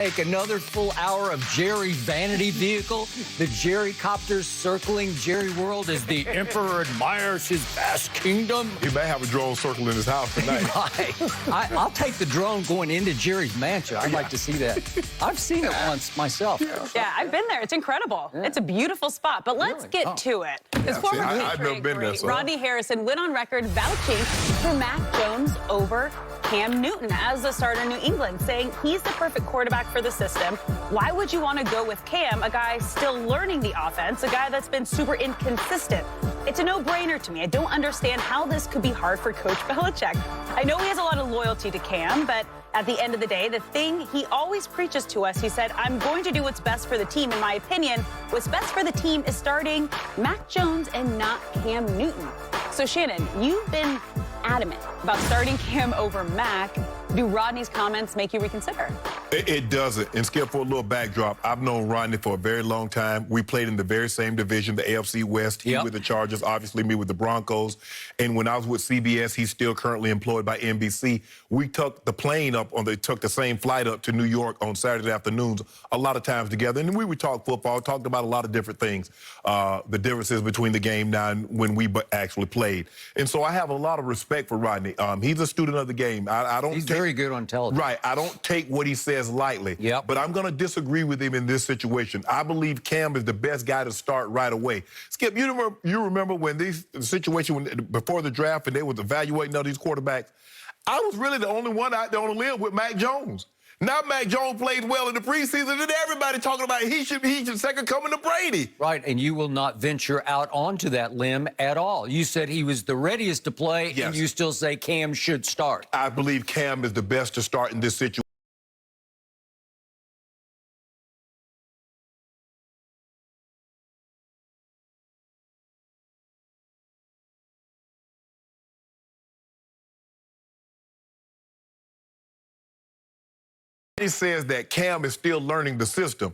Take another full hour of Jerry's vanity vehicle. The Jerry copters circling Jerry World as the emperor admires his vast kingdom. He may have a drone circling his house tonight. Right. I'll take the drone going into Jerry's mansion. I'd like to see that. I've seen it once myself. Yeah, I've been there. It's incredible. Yeah. It's a beautiful spot. But let's get to it. His former I've never been there, so. Rodney Harrison went on record vouching for Mac Jones over Cam Newton as the starter in New England, saying he's the perfect quarterback for the system. Why would you want to go with Cam, a guy still learning the offense, a guy that's been super inconsistent? It's a no-brainer to me. I don't understand how this could be hard for Coach Belichick. I know he has a lot of loyalty to Cam, but at the end of the day, the thing he always preaches to us, he said, I'm going to do what's best for the team. In my opinion, what's best for the team is starting Mac Jones and not Cam Newton. So, Shannon, you've been adamant about starting Cam over Mac. Do Rodney's comments make you reconsider? It doesn't. And Skip, for a little backdrop, I've known Rodney for a very long time. We played in the very same division, the AFC West. He with the Chargers, obviously me with the Broncos. And when I was with CBS, he's still currently employed by NBC. We took the plane up, took the same flight up to New York on Saturday afternoons a lot of times together. And we would talk football, talked about a lot of different things, the differences between the game now and when we actually played. And so I have a lot of respect for Rodney. He's a student of the game. I don't. He's very good on television. Right. I don't take what he says lightly. Yep. But I'm going to disagree with him in this situation. I believe Cam is the best guy to start right away. Skip, you remember when before the draft and they was evaluating all these quarterbacks, I was really the only one out there on the limb with Mac Jones. Now Mac Jones plays well in the preseason, and everybody talking about he should second coming to Brady. Right, and you will not venture out onto that limb at all. You said he was the readiest to play, and you still say Cam should start. I believe Cam is the best to start in this situation. He says that Cam is still learning the system.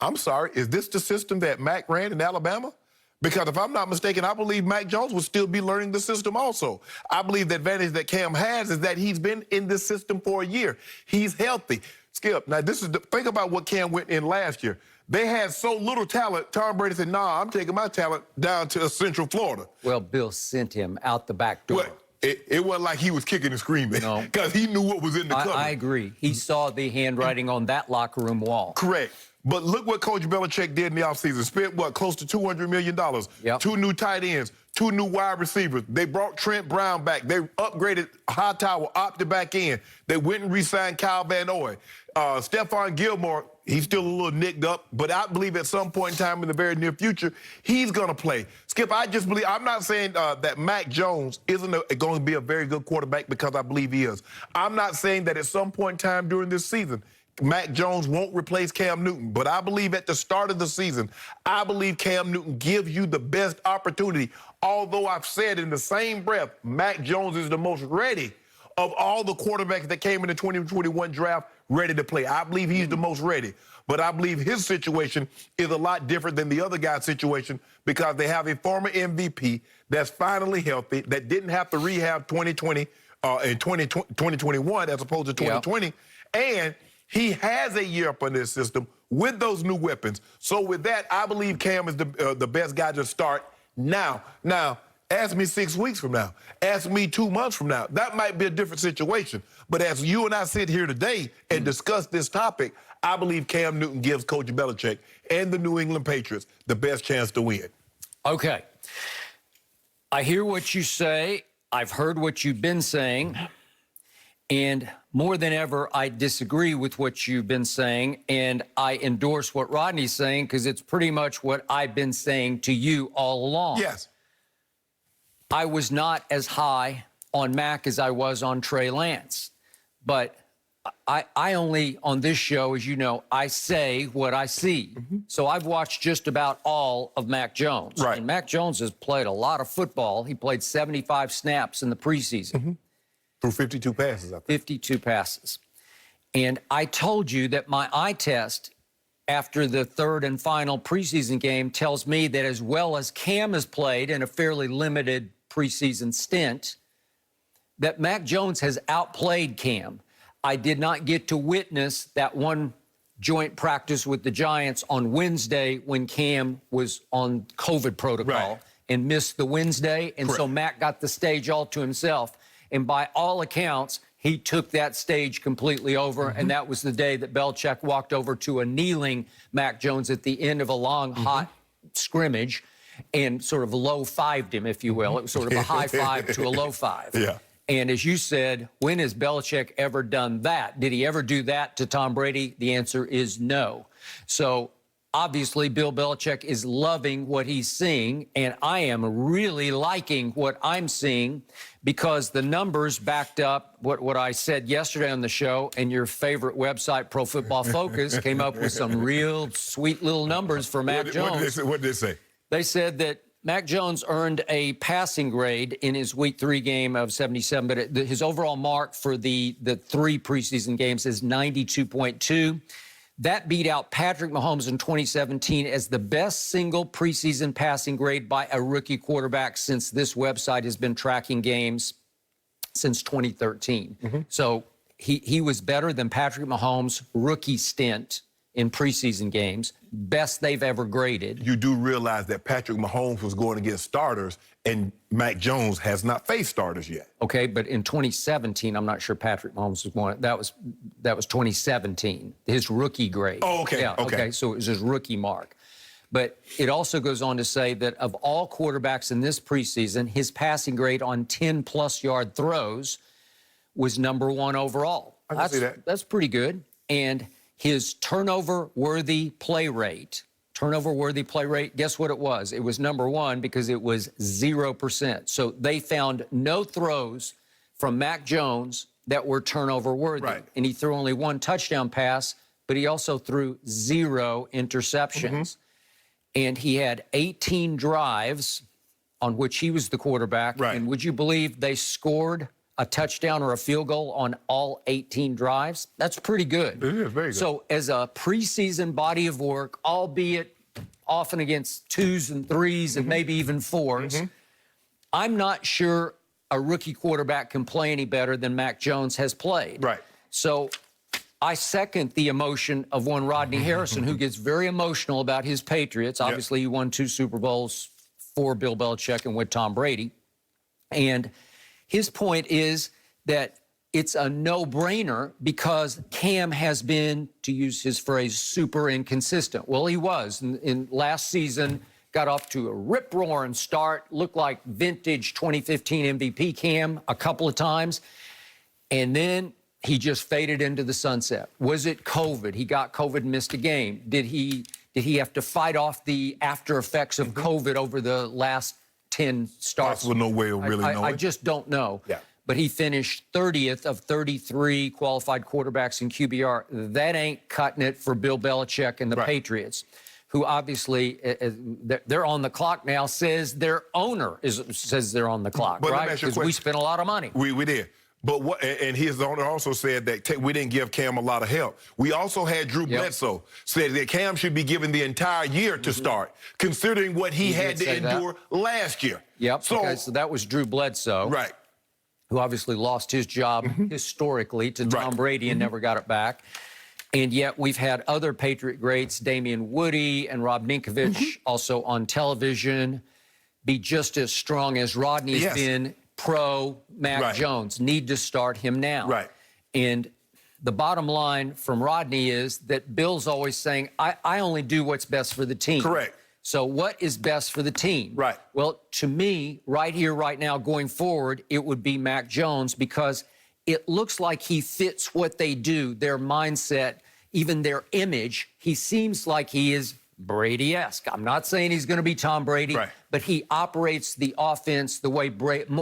I'm sorry, is this the system that Mac ran in Alabama? Because if I'm not mistaken, I believe Mac Jones will still be learning the system also. I believe the advantage that Cam has is that he's been in this system for a year. He's healthy. Skip, now think about what Cam went in last year. They had so little talent, Tom Brady said, nah, I'm taking my talent down to Central Florida. Well, Bill sent him out the back door. Well, it wasn't like he was kicking and screaming because he knew what was in the cupboard. I agree. He saw the handwriting on that locker room wall. Correct. But look what Coach Belichick did in the offseason. Spent, close to $200 million. Yep. 2 new tight ends, 2 new wide receivers. They brought Trent Brown back. They upgraded Hightower, opted back in. They went and re-signed Kyle Van Noy. Stephon Gilmore, he's still a little nicked up, but I believe at some point in time in the very near future, he's going to play. Skip, I just believe, I'm not saying that Mac Jones isn't going to be a very good quarterback because I believe he is. I'm not saying that at some point in time during this season, Mac Jones won't replace Cam Newton, but I believe at the start of the season, I believe Cam Newton gives you the best opportunity. Although I've said in the same breath, Mac Jones is the most ready of all the quarterbacks that came in the 2021 draft ready to play. I believe he's the most ready. But I believe his situation is a lot different than the other guy's situation because they have a former MVP that's finally healthy, that didn't have to rehab 2020 and 2021 as opposed to 2020. And he has a year up on this system with those new weapons. So with that, I believe Cam is the best guy to start now. Now, ask me 6 weeks from now. Ask me 2 months from now. That might be a different situation. But as you and I sit here today and discuss this topic, I believe Cam Newton gives Coach Belichick and the New England Patriots the best chance to win. Okay. I hear what you say. I've heard what you've been saying. And more than ever, I disagree with what you've been saying, and I endorse what Rodney's saying because it's pretty much what I've been saying to you all along. Yes. I was not as high on Mac as I was on Trey Lance, but I only, on this show, as you know, I say what I see. So I've watched just about all of Mac Jones. Right. And Mac Jones has played a lot of football. He played 75 snaps in the preseason. Through 52 passes, I think. 52 passes. And I told you that my eye test after the third and final preseason game tells me that as well as Cam has played in a fairly limited preseason stint, that Mac Jones has outplayed Cam. I did not get to witness that one joint practice with the Giants on Wednesday when Cam was on COVID protocol Right. and missed the Wednesday. And so Correct. Mac got the stage all to himself. And by all accounts, he took that stage completely over. And that was the day that Belichick walked over to a kneeling Mac Jones at the end of a long, hot scrimmage and sort of low-fived him, if you will. It was sort of a high five to a low five. Yeah. And as you said, when has Belichick ever done that? Did he ever do that to Tom Brady? The answer is no. So obviously, Bill Belichick is loving what he's seeing, and I am really liking what I'm seeing because the numbers backed up what I said yesterday on the show, and your favorite website, Pro Football Focus, came up with some real sweet little numbers for Mac Jones. What did they say? They said that Mac Jones earned a passing grade in his Week 3 game of 77, but his overall mark for the 3 preseason games is 92.2. That beat out Patrick Mahomes in 2017 as the best single preseason passing grade by a rookie quarterback since this website has been tracking games since 2013. So he was better than Patrick Mahomes' rookie stint in preseason games, best they've ever graded. You do realize that Patrick Mahomes was going against starters, and Mac Jones has not faced starters yet. Okay, but in 2017, I'm not sure Patrick Mahomes was one. That was 2017, his rookie grade. Oh, okay, Yeah, okay. So it was his rookie mark. But it also goes on to say that of all quarterbacks in this preseason, his passing grade on 10-plus yard throws was number 1 overall. I can see that. That's pretty good. And his turnover-worthy play rate, guess what it was? It was number 1 because it was 0%. So they found no throws from Mac Jones that were turnover-worthy. Right. And he threw only 1 touchdown pass, but he also threw 0 interceptions. And he had 18 drives on which he was the quarterback. Right. And would you believe they scored a touchdown or a field goal on all 18 drives? That's pretty good. It is very good. So as a preseason body of work, albeit often against 2s and 3s and maybe even 4s, I'm not sure a rookie quarterback can play any better than Mac Jones has played. Right. So I second the emotion of one Rodney Harrison, who gets very emotional about his Patriots. Obviously, he won 2 Super Bowls for Bill Belichick and with Tom Brady. And his point is that it's a no-brainer because Cam has been, to use his phrase, super inconsistent. Well, he was. In last season, got off to a rip-roaring start, looked like vintage 2015 MVP Cam a couple of times, and then he just faded into the sunset. Was it COVID? He got COVID and missed a game. Did he have to fight off the after effects of COVID over the last 10 starts? Possible, no way of really knowing. I just don't know. Yeah. But he finished 30th of 33 qualified quarterbacks in QBR. That ain't cutting it for Bill Belichick and the Patriots, who obviously, they're on the clock now, says their owner says they're on the clock, But let me right? ask you a Because we question. spent a lot of money. We did. But what? And his owner also said that we didn't give Cam a lot of help. We also had Drew Bledsoe said that Cam should be given the entire year to start, considering what he had did to say that. endure last year. Yep. So, Okay, so that was Drew Bledsoe, right. who obviously lost his job historically to Tom Brady and never got it back. And yet we've had other Patriot greats, Damian Woody and Rob Ninkovich, also on television, be just as strong as Rodney's been pro Mac Jones. Need to start him now. Right. And the bottom line from Rodney is that Bill's always saying, I only do what's best for the team. Correct. So what is best for the team? Right. Well, to me, right here, right now, going forward, it would be Mac Jones because it looks like he fits what they do, their mindset, even their image. He seems like he is Brady-esque. I'm not saying he's going to be Tom Brady, but he operates the offense the way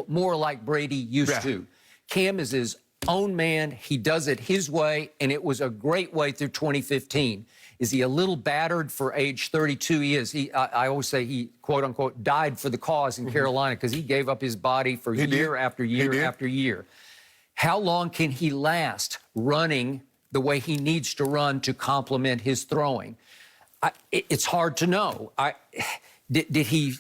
more like Brady used to. Cam is his own man. He does it his way, and it was a great way through 2015. Is he a little battered for age 32? He is. I always say he, quote unquote, died for the cause in Carolina because he gave up his body for year after year after year. How long can he last running the way he needs to run to complement his throwing? It's hard to know. Did he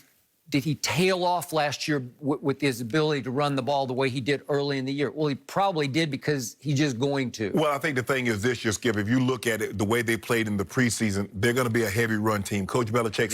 did he tail off last year with his ability to run the ball the way he did early in the year? Well, he probably did because he's just going to. Well, I think the thing is this year, Skip, if you look at it, the way they played in the preseason, they're going to be a heavy run team. Coach Belichick